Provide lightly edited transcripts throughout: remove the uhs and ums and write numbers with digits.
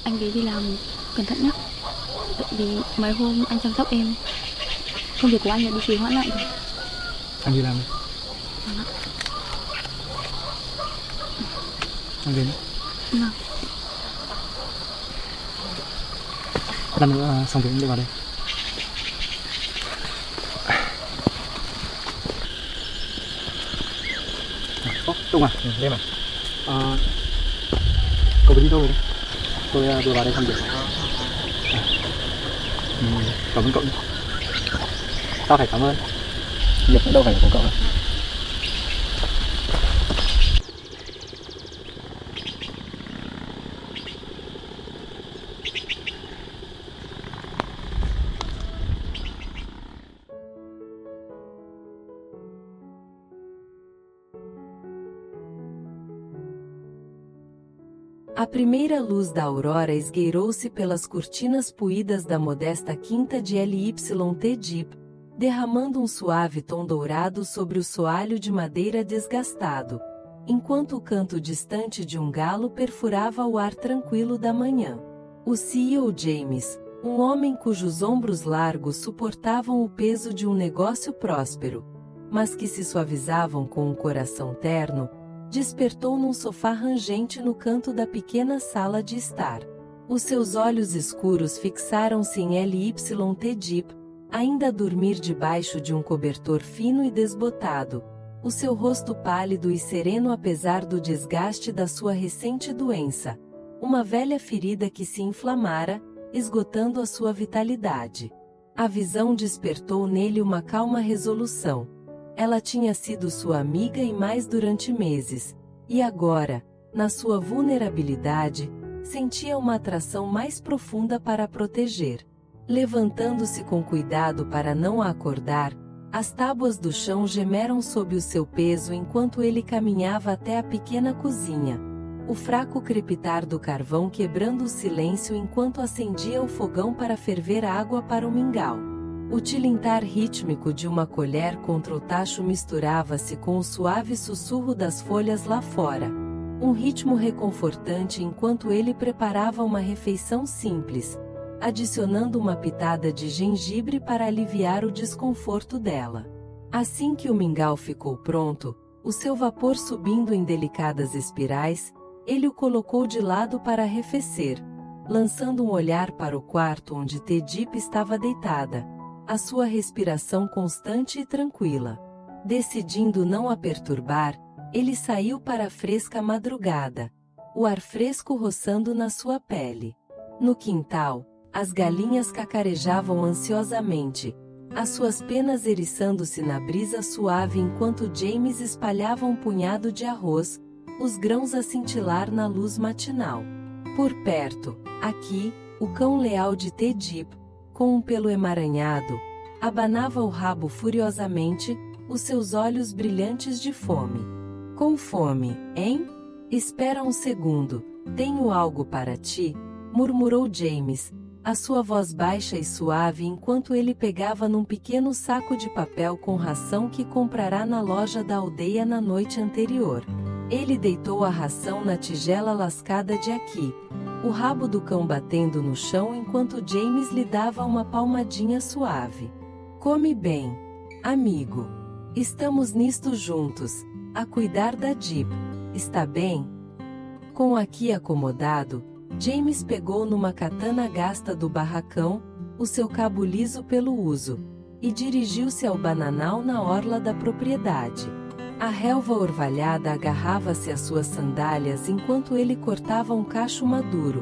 Anh bé đi làm cẩn thận nhé. Tại vì mấy hôm anh chăm sóc em, công việc của anh là bị trì hoãn lại rồi. Anh đi làm đi. Vâng ạ. Anh về nhé. Vâng. Lát nữa xong thì anh đi vào đây. Tùng à? Lên à? Cậu đi đâu rồi đấy? Tôi vừa vào đây thăm việc. Cảm ơn cậu nhé. Tao phải cảm ơn. Việc đâu phải là của cậu đâu. A primeira luz da aurora esgueirou-se pelas cortinas puídas da modesta quinta de Lyt Deep, derramando um suave tom dourado sobre o soalho de madeira desgastado, enquanto o canto distante de um galo perfurava o ar tranquilo da manhã. O CEO James, um homem cujos ombros largos suportavam o peso de um negócio próspero, mas que se suavizavam com um coração terno, despertou num sofá rangente no canto da pequena sala de estar. Os seus olhos escuros fixaram-se em Lyt Deep, ainda a dormir debaixo de um cobertor fino e desbotado, o seu rosto pálido e sereno apesar do desgaste da sua recente doença, uma velha ferida que se inflamara, esgotando a sua vitalidade. A visão despertou nele uma calma resolução. Ela tinha sido sua amiga e mais durante meses, e agora, na sua vulnerabilidade, sentia uma atração mais profunda para a proteger. Levantando-se com cuidado para não a acordar, as tábuas do chão gemeram sob o seu peso enquanto ele caminhava até a pequena cozinha. O fraco crepitar do carvão quebrando o silêncio enquanto acendia o fogão para ferver água para o mingau. O tilintar rítmico de uma colher contra o tacho misturava-se com o suave sussurro das folhas lá fora. Um ritmo reconfortante enquanto ele preparava uma refeição simples, adicionando uma pitada de gengibre para aliviar o desconforto dela. Assim que o mingau ficou pronto, o seu vapor subindo em delicadas espirais, ele o colocou de lado para arrefecer, lançando um olhar para o quarto onde Deep estava deitada, a sua respiração constante e tranquila. Decidindo não a perturbar, ele saiu para a fresca madrugada, o ar fresco roçando na sua pele. No quintal, as galinhas cacarejavam ansiosamente, as suas penas eriçando-se na brisa suave enquanto James espalhava um punhado de arroz, os grãos a cintilar na luz matinal. Por perto, aqui, o cão leal de Deep, com um pelo emaranhado, abanava o rabo furiosamente, os seus olhos brilhantes de fome. Com fome, hein? Espera um segundo, tenho algo para ti, murmurou James, a sua voz baixa e suave enquanto ele pegava num pequeno saco de papel com ração que comprará na loja da aldeia na noite anterior. Ele deitou a ração na tigela lascada de aqui, o rabo do cão batendo no chão enquanto James lhe dava uma palmadinha suave. Come bem, amigo. Estamos nisto juntos, a cuidar da Deep, está bem? Com aqui acomodado, James pegou numa katana gasta do barracão, o seu cabo liso pelo uso, e dirigiu-se ao bananal na orla da propriedade. A relva orvalhada agarrava-se às suas sandálias enquanto ele cortava um cacho maduro,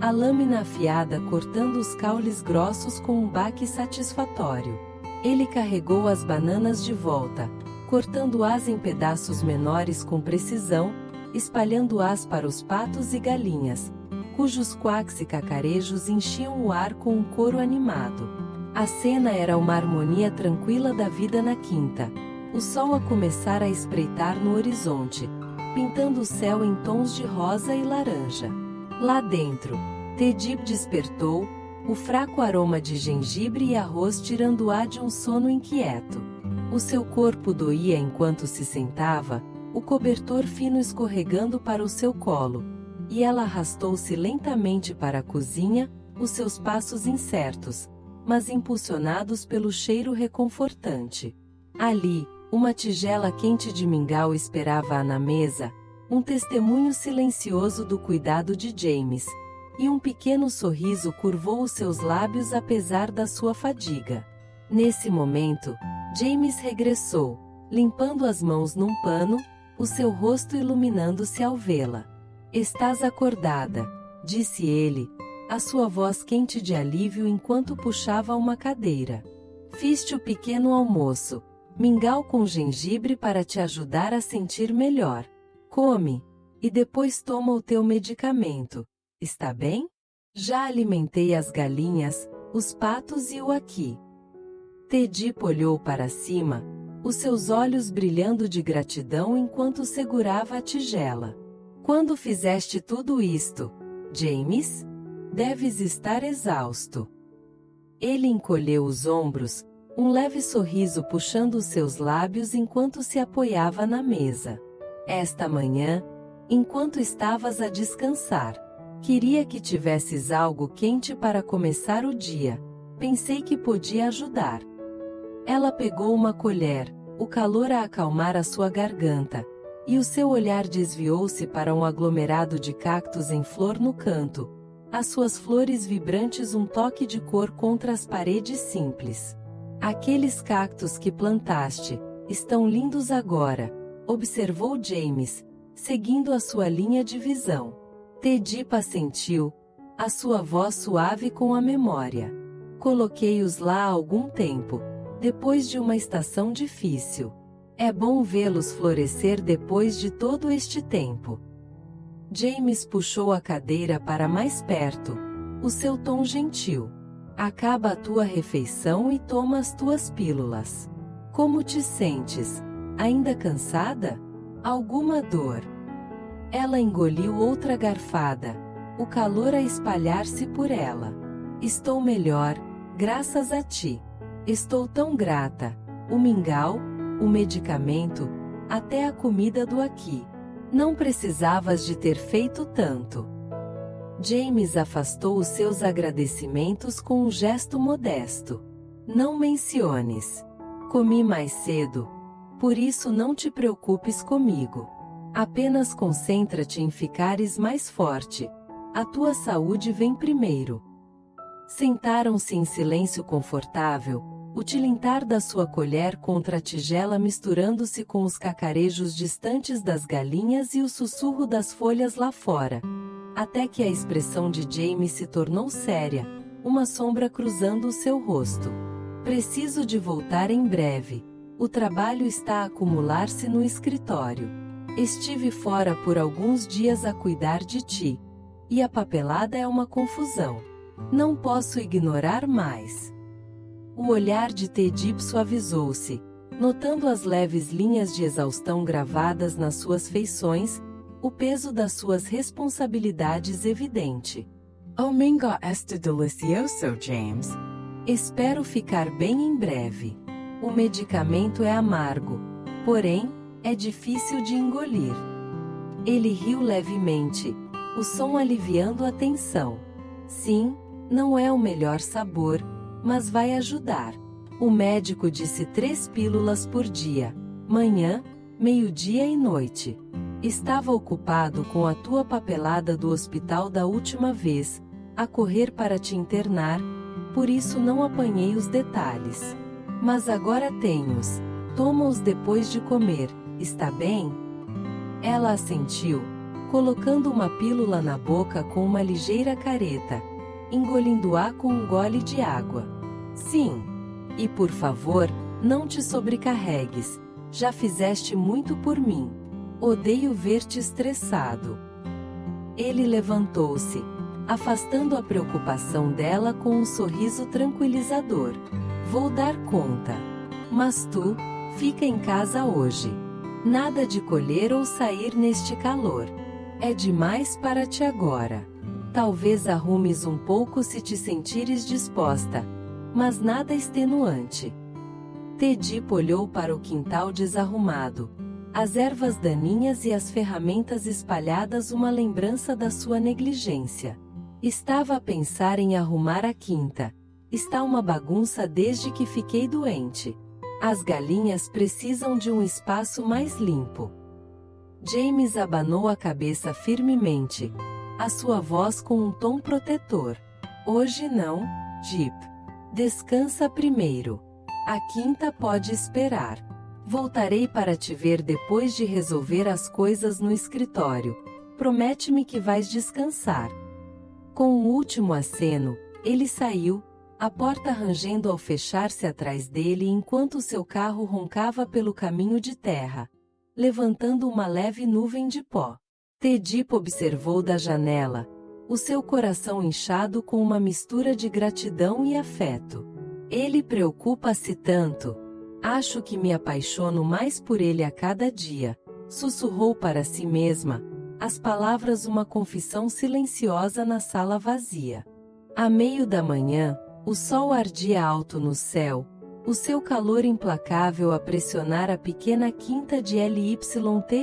a lâmina afiada cortando os caules grossos com um baque satisfatório. Ele carregou as bananas de volta, cortando-as em pedaços menores com precisão, espalhando-as para os patos e galinhas, cujos quacks e cacarejos enchiam o ar com um coro animado. A cena era uma harmonia tranquila da vida na quinta. O sol a começar a espreitar no horizonte, pintando o céu em tons de rosa e laranja. Lá dentro, Deep despertou, o fraco aroma de gengibre e arroz tirando-a de um sono inquieto. O seu corpo doía enquanto se sentava, o cobertor fino escorregando para o seu colo, e ela arrastou-se lentamente para a cozinha, os seus passos incertos, mas impulsionados pelo cheiro reconfortante. Ali, uma tigela quente de mingau esperava-a na mesa, um testemunho silencioso do cuidado de James, e um pequeno sorriso curvou os seus lábios apesar da sua fadiga. Nesse momento, James regressou, limpando as mãos num pano, o seu rosto iluminando-se ao vê-la. "Estás acordada", disse ele, a sua voz quente de alívio enquanto puxava uma cadeira. "Fiz-te o pequeno almoço, mingau com gengibre para te ajudar a sentir melhor. Come, e depois toma o teu medicamento, está bem? Já alimentei as galinhas, os patos e o aqui." Tedip olhou para cima, os seus olhos brilhando de gratidão enquanto segurava a tigela. "Quando fizeste tudo isto, James? Deves estar exausto." Ele encolheu os ombros, um leve sorriso puxando os seus lábios enquanto se apoiava na mesa. "Esta manhã, enquanto estavas a descansar, queria que tivesses algo quente para começar o dia. Pensei que podia ajudar." Ela pegou uma colher, o calor a acalmar a sua garganta, e o seu olhar desviou-se para um aglomerado de cactos em flor no canto, as suas flores vibrantes um toque de cor contra as paredes simples. "Aqueles cactos que plantaste, estão lindos agora", observou James, seguindo a sua linha de visão. Tedip assentiu, a sua voz suave com a memória. "Coloquei-os lá há algum tempo, depois de uma estação difícil. É bom vê-los florescer depois de todo este tempo." James puxou a cadeira para mais perto, o seu tom gentil. "Acaba a tua refeição e toma as tuas pílulas. Como te sentes? Ainda cansada? Alguma dor?" Ela engoliu outra garfada, o calor a espalhar-se por ela. "Estou melhor, graças a ti. Estou tão grata. O mingau, o medicamento, até a comida do aqui. Não precisavas de ter feito tanto." James afastou os seus agradecimentos com um gesto modesto. "Não menciones. Comi mais cedo. Por isso não te preocupes comigo. Apenas concentra-te em ficares mais forte. A tua saúde vem primeiro." Sentaram-se em silêncio confortável, o tilintar da sua colher contra a tigela misturando-se com os cacarejos distantes das galinhas e o sussurro das folhas lá fora. Até que a expressão de James se tornou séria, uma sombra cruzando o seu rosto. "Preciso de voltar em breve. O trabalho está a acumular-se no escritório. Estive fora por alguns dias a cuidar de ti. E a papelada é uma confusão. Não posso ignorar mais." O olhar de Tedip suavizou-se, notando as leves linhas de exaustão gravadas nas suas feições, o peso das suas responsabilidades evidente. "O mingau este delicioso, James." "Espero ficar bem em breve. O medicamento é amargo, porém, é difícil de engolir." Ele riu levemente, o som aliviando a tensão. "Sim, não é o melhor sabor, mas vai ajudar. O médico disse 3 pílulas por dia, manhã, meio-dia e noite. Estava ocupado com a tua papelada do hospital da última vez, a correr para te internar, por isso não apanhei os detalhes. Mas agora tenho-os. Toma-os depois de comer, está bem?" Ela assentiu, colocando uma pílula na boca com uma ligeira careta, engolindo-a com um gole de água. "Sim. E por favor, não te sobrecarregues. Já fizeste muito por mim. Odeio ver-te estressado." Ele levantou-se, afastando a preocupação dela com um sorriso tranquilizador. "Vou dar conta. Mas tu, fica em casa hoje. Nada de colher ou sair neste calor. É demais para ti agora. Talvez arrumes um pouco se te sentires disposta, mas nada extenuante." Tedip olhou para o quintal desarrumado, as ervas daninhas e as ferramentas espalhadas uma lembrança da sua negligência. Estava a pensar em arrumar a quinta. Está uma bagunça desde que fiquei doente. As galinhas precisam de um espaço mais limpo. James abanou a cabeça firmemente, a sua voz com um tom protetor. Hoje não, Jip. Descansa primeiro. A quinta pode esperar. Voltarei para te ver depois de resolver as coisas no escritório. Promete-me que vais descansar. Com um último aceno, ele saiu, a porta rangendo ao fechar-se atrás dele enquanto seu carro roncava pelo caminho de terra, levantando uma leve nuvem de pó. Tedip observou da janela, o seu coração inchado com uma mistura de gratidão e afeto. Ele preocupa-se tanto. Acho que me apaixono mais por ele a cada dia, sussurrou para si mesma, as palavras uma confissão silenciosa na sala vazia. À meio da manhã, o sol ardia alto no céu, o seu calor implacável a pressionar a pequena quinta de LYT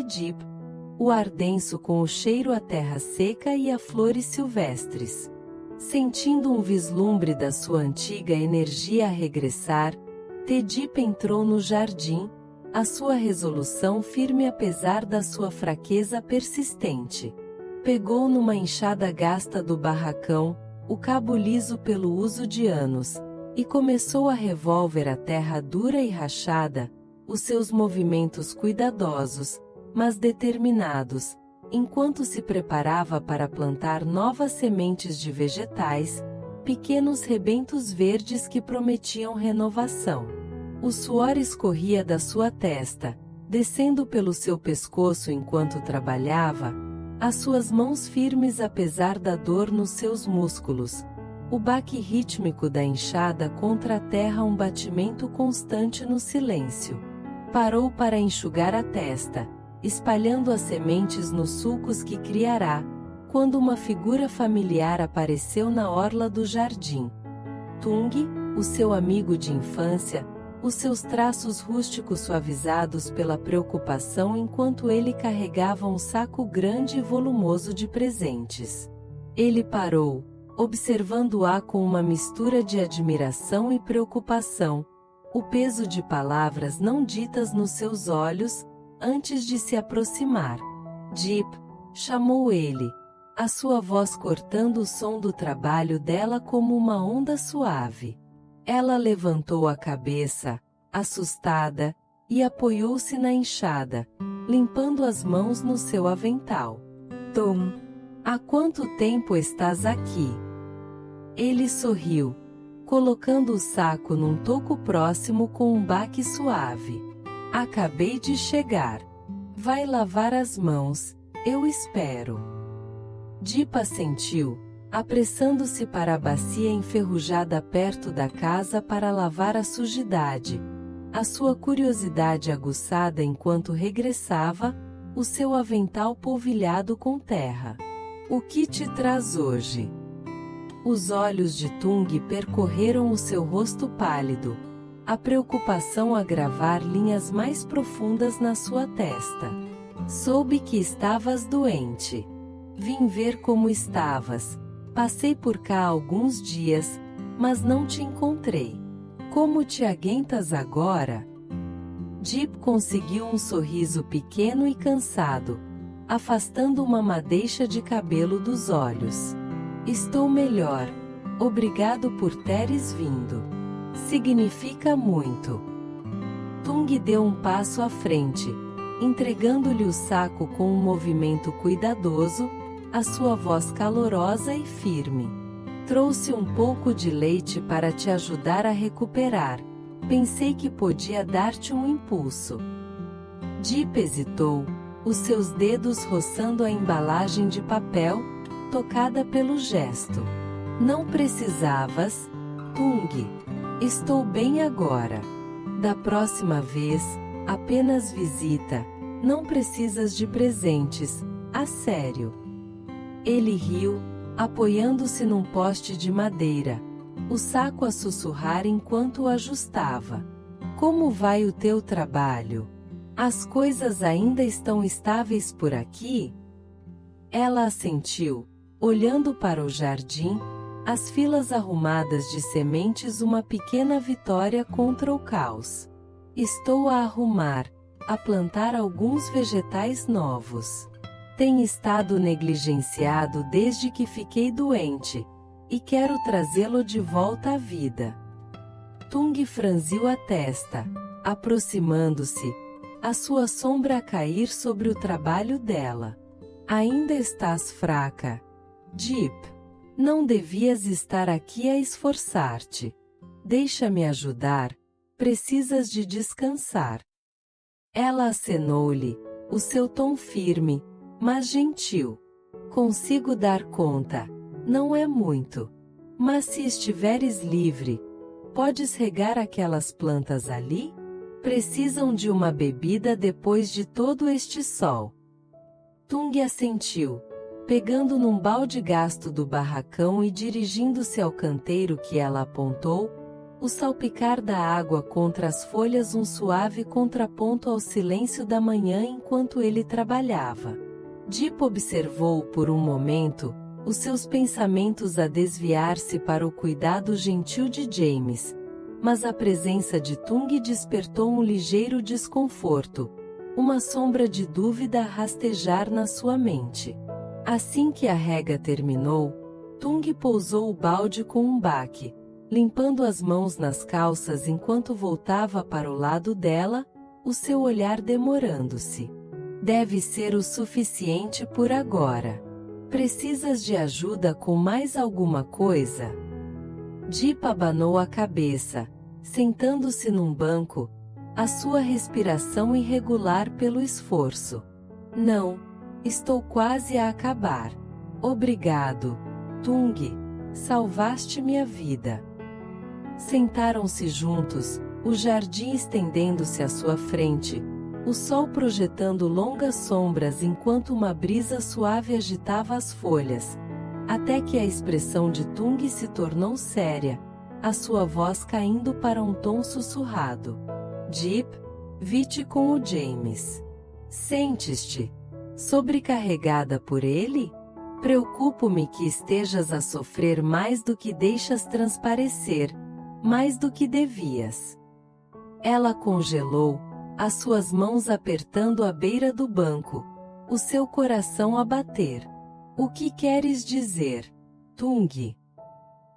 Deep, o ar denso com o cheiro à terra seca e a flores silvestres. Sentindo um vislumbre da sua antiga energia a regressar, Tedip entrou no jardim, a sua resolução firme apesar da sua fraqueza persistente. Pegou numa enxada gasta do barracão, o cabo liso pelo uso de anos, e começou a revolver a terra dura e rachada, os seus movimentos cuidadosos, mas determinados, enquanto se preparava para plantar novas sementes de vegetais, pequenos rebentos verdes que prometiam renovação. O suor escorria da sua testa, descendo pelo seu pescoço enquanto trabalhava, as suas mãos firmes apesar da dor nos seus músculos, o baque rítmico da enxada contra a terra um batimento constante no silêncio. Parou para enxugar a testa, espalhando as sementes nos sulcos que criará, quando uma figura familiar apareceu na orla do jardim. Tung, o seu amigo de infância, os seus traços rústicos suavizados pela preocupação enquanto ele carregava um saco grande e volumoso de presentes. Ele parou, observando-a com uma mistura de admiração e preocupação, o peso de palavras não ditas nos seus olhos, antes de se aproximar. Jip, chamou ele, a sua voz cortando o som do trabalho dela como uma onda suave. Ela levantou a cabeça, assustada, e apoiou-se na enxada, limpando as mãos no seu avental. Tom, há quanto tempo estás aqui? Ele sorriu, colocando o saco num toco próximo com um baque suave. Acabei de chegar. Vai lavar as mãos, eu espero. Jip assentiu, apressando-se para a bacia enferrujada perto da casa para lavar a sujidade, a sua curiosidade aguçada enquanto regressava, o seu avental polvilhado com terra. O que te traz hoje? Os olhos de Tung percorreram o seu rosto pálido, a preocupação a gravar linhas mais profundas na sua testa. Soube que estavas doente. Vim ver como estavas. Passei por cá alguns dias, mas não te encontrei. Como te aguentas agora? Jip conseguiu um sorriso pequeno e cansado, afastando uma madeixa de cabelo dos olhos. Estou melhor. Obrigado por teres vindo. Significa muito. Tung deu um passo à frente, entregando-lhe o saco com um movimento cuidadoso, a sua voz calorosa e firme. Trouxe um pouco de leite para te ajudar a recuperar. Pensei que podia dar-te um impulso. Jip hesitou, os seus dedos roçando a embalagem de papel, tocada pelo gesto. Não precisavas, Tung. Estou bem agora. Da próxima vez, apenas visita. Não precisas de presentes, a sério. Ele riu, apoiando-se num poste de madeira, o saco a sussurrar enquanto o ajustava. Como vai o teu trabalho? As coisas ainda estão estáveis por aqui? Ela assentiu, olhando para o jardim, as filas arrumadas de sementes, uma pequena vitória contra o caos. Estou a arrumar, a plantar alguns vegetais novos. Tem estado negligenciado desde que fiquei doente, e quero trazê-lo de volta à vida. Tung franziu a testa, aproximando-se, a sua sombra a cair sobre o trabalho dela. Ainda estás fraca. Deep, não devias estar aqui a esforçar-te. Deixa-me ajudar, precisas de descansar. Ela acenou-lhe, o seu tom firme, mas gentil. Consigo dar conta, não é muito. Mas se estiveres livre, podes regar aquelas plantas ali? Precisam de uma bebida depois de todo este sol. Tung assentiu, pegando num balde gasto do barracão e dirigindo-se ao canteiro que ela apontou, o salpicar da água contra as folhas um suave contraponto ao silêncio da manhã enquanto ele trabalhava. Deep observou por um momento, os seus pensamentos a desviar-se para o cuidado gentil de James, mas a presença de Tung despertou um ligeiro desconforto, uma sombra de dúvida a rastejar na sua mente. Assim que a rega terminou, Tung pousou o balde com um baque, limpando as mãos nas calças enquanto voltava para o lado dela, o seu olhar demorando-se. Deve ser o suficiente por agora. Precisas de ajuda com mais alguma coisa? Deep abanou a cabeça, sentando-se num banco, a sua respiração irregular pelo esforço. Não, estou quase a acabar. Obrigado, Tung, salvaste minha vida. Sentaram-se juntos, o jardim estendendo-se à sua frente, o sol projetando longas sombras enquanto uma brisa suave agitava as folhas, até que a expressão de Tung se tornou séria, a sua voz caindo para um tom sussurrado. Deep, vi-te com o James. Sentes-te sobrecarregada por ele? Preocupo-me que estejas a sofrer mais do que deixas transparecer, mais do que devias. Ela congelou, as suas mãos apertando a beira do banco, o seu coração a bater. O que queres dizer, Tung?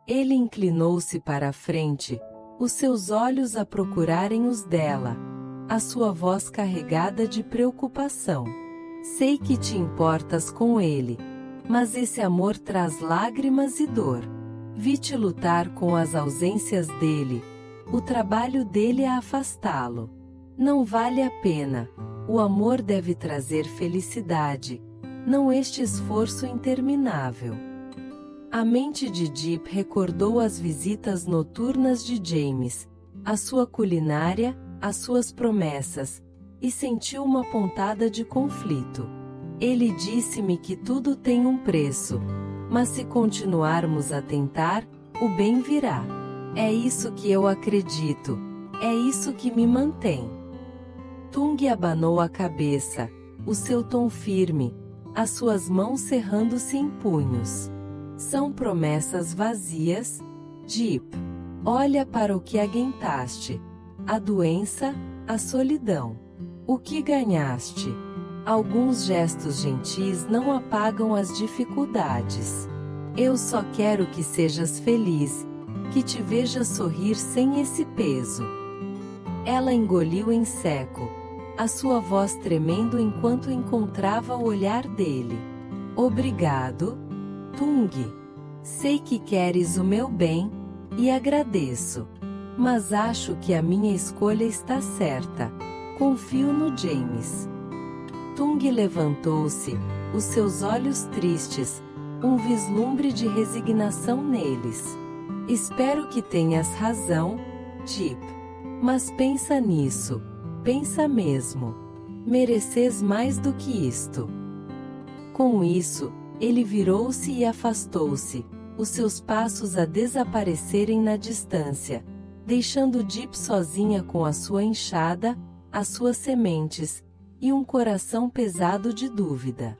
Ele inclinou-se para a frente, os seus olhos a procurarem os dela, a sua voz carregada de preocupação. Sei que te importas com ele, mas esse amor traz lágrimas e dor. Vi-te lutar com as ausências dele, o trabalho dele a afastá-lo. Não vale a pena, o amor deve trazer felicidade, não este esforço interminável. A mente de Deep recordou as visitas noturnas de James, a sua culinária, as suas promessas, e sentiu uma pontada de conflito. Ele disse-me que tudo tem um preço, mas se continuarmos a tentar, o bem virá. É isso que eu acredito, é isso que me mantém. Tung abanou a cabeça, o seu tom firme, as suas mãos cerrando-se em punhos. São promessas vazias, Deep. Olha para o que aguentaste. A doença, a solidão. O que ganhaste? Alguns gestos gentis não apagam as dificuldades. Eu só quero que sejas feliz, que te vejas sorrir sem esse peso. Ela engoliu em seco, a sua voz tremendo enquanto encontrava o olhar dele. Obrigado, Tung. Sei que queres o meu bem, e agradeço. Mas acho que a minha escolha está certa. Confio no James. Tung levantou-se, os seus olhos tristes, um vislumbre de resignação neles. Espero que tenhas razão, Deep. Mas pensa nisso, pensa mesmo. Mereces mais do que isto. Com isso, ele virou-se e afastou-se, os seus passos a desaparecerem na distância, deixando Deep sozinha com a sua enxada, as suas sementes, e um coração pesado de dúvida.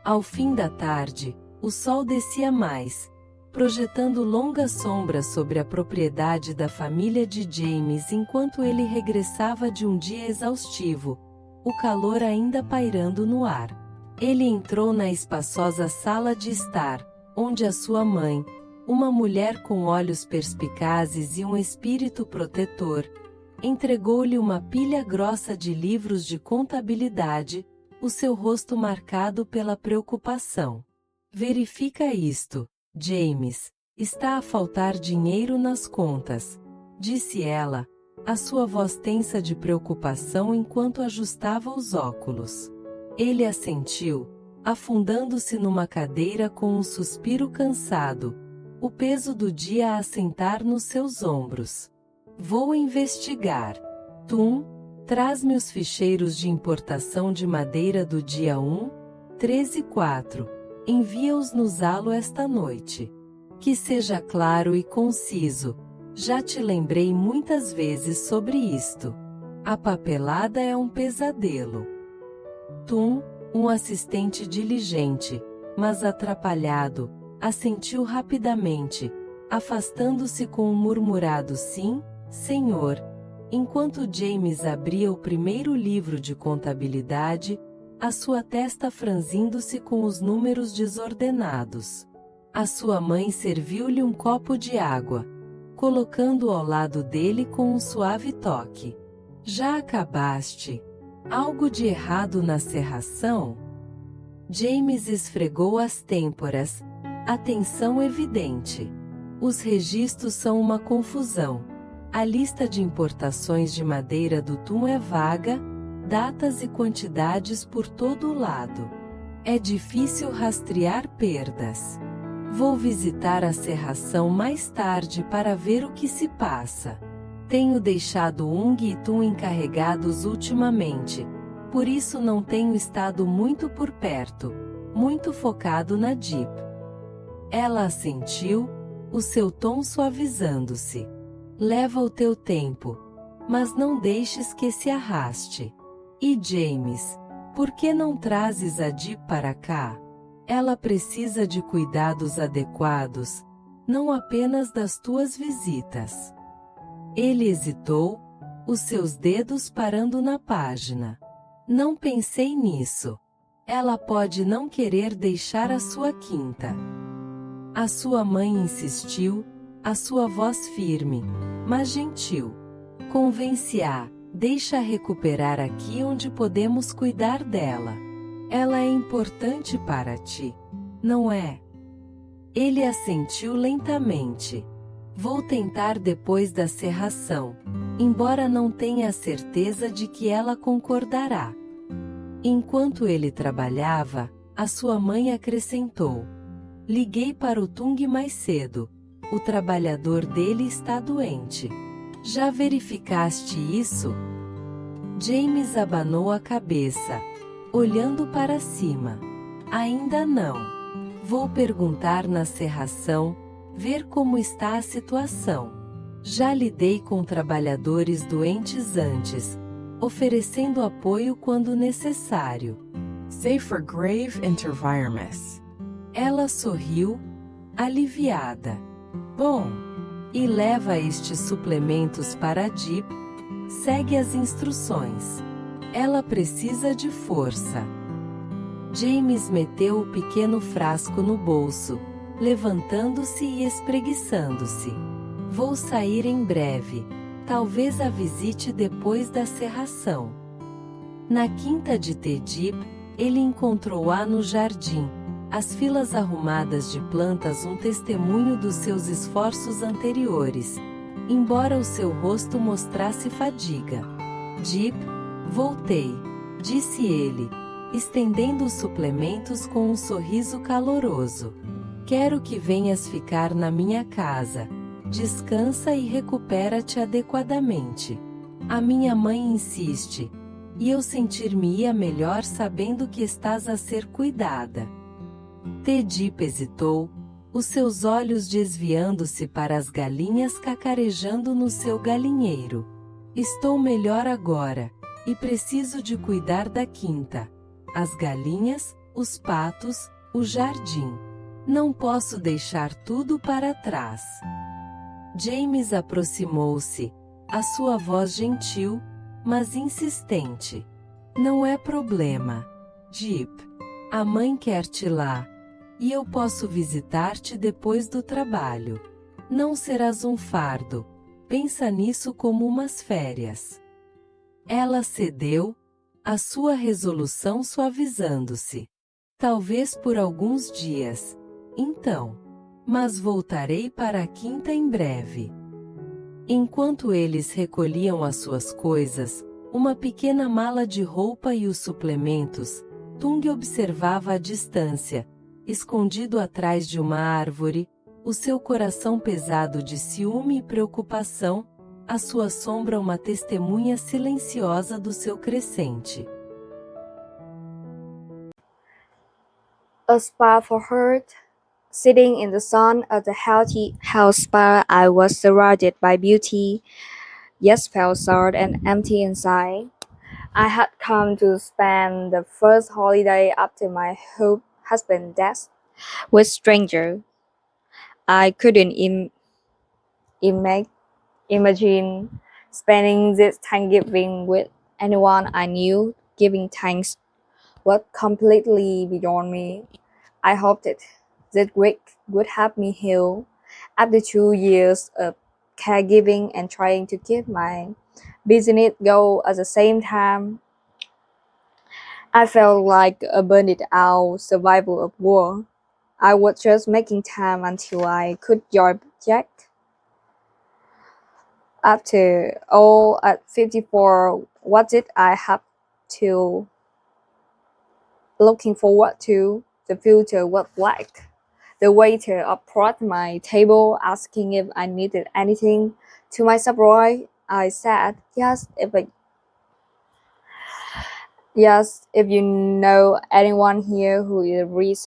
Ao fim da tarde, o sol descia mais, projetando longas sombras sobre a propriedade da família de James enquanto ele regressava de um dia exaustivo, o calor ainda pairando no ar. Ele entrou na espaçosa sala de estar, onde a sua mãe, uma mulher com olhos perspicazes e um espírito protetor, entregou-lhe uma pilha grossa de livros de contabilidade, o seu rosto marcado pela preocupação. Verifica isto, James, está a faltar dinheiro nas contas, disse ela, a sua voz tensa de preocupação enquanto ajustava os óculos. Ele assentiu, afundando-se numa cadeira com um suspiro cansado, o peso do dia a assentar nos seus ombros. Vou investigar. Tum, traz-me os ficheiros de importação de madeira do dia 1, 13 e 4. Envia-os no Zalo esta noite. Que seja claro e conciso. Já te lembrei muitas vezes sobre isto. A papelada é um pesadelo. Tum, um assistente diligente, mas atrapalhado, assentiu rapidamente, afastando-se com um murmurado sim, senhor, enquanto James abria o primeiro livro de contabilidade, a sua testa franzindo-se com os números desordenados. A sua mãe serviu-lhe um copo de água, colocando-o ao lado dele com um suave toque. Já acabaste? Algo de errado na serração? James esfregou as têmporas, atenção evidente. Os registros são uma confusão. A lista de importações de madeira do Tum é vaga, datas e quantidades por todo o lado. É difícil rastrear perdas. Vou visitar a serração mais tarde para ver o que se passa. Tenho deixado Ung e Tum encarregados ultimamente, por isso não tenho estado muito por perto, muito focado na Jeep. Ela assentiu, o seu tom suavizando-se. Leva o teu tempo, mas não deixes que se arraste. E James, por que não trazes a Jeep para cá? Ela precisa de cuidados adequados, não apenas das tuas visitas. Ele hesitou, os seus dedos parando na página. Não pensei nisso. Ela pode não querer deixar a sua quinta. A sua mãe insistiu, a sua voz firme, mas gentil. Convence-a, deixa recuperar aqui onde podemos cuidar dela. Ela é importante para ti, não é? Ele assentiu lentamente. Vou tentar depois da serração, embora não tenha a certeza de que ela concordará. Enquanto ele trabalhava, a sua mãe acrescentou: liguei para o Tung mais cedo. O trabalhador dele está doente. Já verificaste isso? James abanou a cabeça, olhando para cima. Ainda não. Vou perguntar na serração, ver como está a situação. Já lidei com trabalhadores doentes antes, oferecendo apoio quando necessário. Say for grave environments. Ela sorriu, aliviada. Bom, e leva estes suplementos para a Jeep. Segue as instruções. Ela precisa de força. James meteu o pequeno frasco no bolso, levantando-se e espreguiçando-se. Vou sair em breve. Talvez a visite depois da serração. Na quinta de Jeep, ele encontrou-a no jardim, as filas arrumadas de plantas um testemunho dos seus esforços anteriores, embora o seu rosto mostrasse fadiga. Jeep, voltei, disse ele, estendendo os suplementos com um sorriso caloroso. Quero que venhas ficar na minha casa. Descansa e recupera-te adequadamente. A minha mãe insiste, e eu sentir-me-ia melhor sabendo que estás a ser cuidada. Jeep hesitou, os seus olhos desviando-se para as galinhas cacarejando no seu galinheiro. Estou melhor agora, e preciso de cuidar da quinta. As galinhas, os patos, o jardim. Não posso deixar tudo para trás. James aproximou-se, a sua voz gentil, mas insistente. Não é problema, Jip. A mãe quer-te lá. E eu posso visitar-te depois do trabalho. Não serás um fardo. Pensa nisso como umas férias. Ela cedeu, a sua resolução suavizando-se. Talvez por alguns dias. Então. Mas voltarei para a quinta em breve. Enquanto eles recolhiam as suas coisas, uma pequena mala de roupa e os suplementos, Tung observava à distância, escondido atrás de uma árvore, o seu coração pesado de ciúme e preocupação, a sua sombra uma testemunha silenciosa do seu crescente. A spa for her. Sitting in the sun at the healthy house spa, I was surrounded by beauty, yet felt sad and empty inside. I had come to spend the first holiday after my husband's death with stranger. I couldn't imagine spending this Thanksgiving with anyone I knew. Giving thanks was completely beyond me. I hoped that week would help me heal. After 2 years of caregiving and trying to keep my business go at the same time, I felt like a burned out survivor of war. I was just making time until I could join Jack. After all, at 54, what did I have to looking forward to? The future was black. The waiter approached my table asking if I needed anything. To my surprise, I said, yes, if you know anyone here who is rich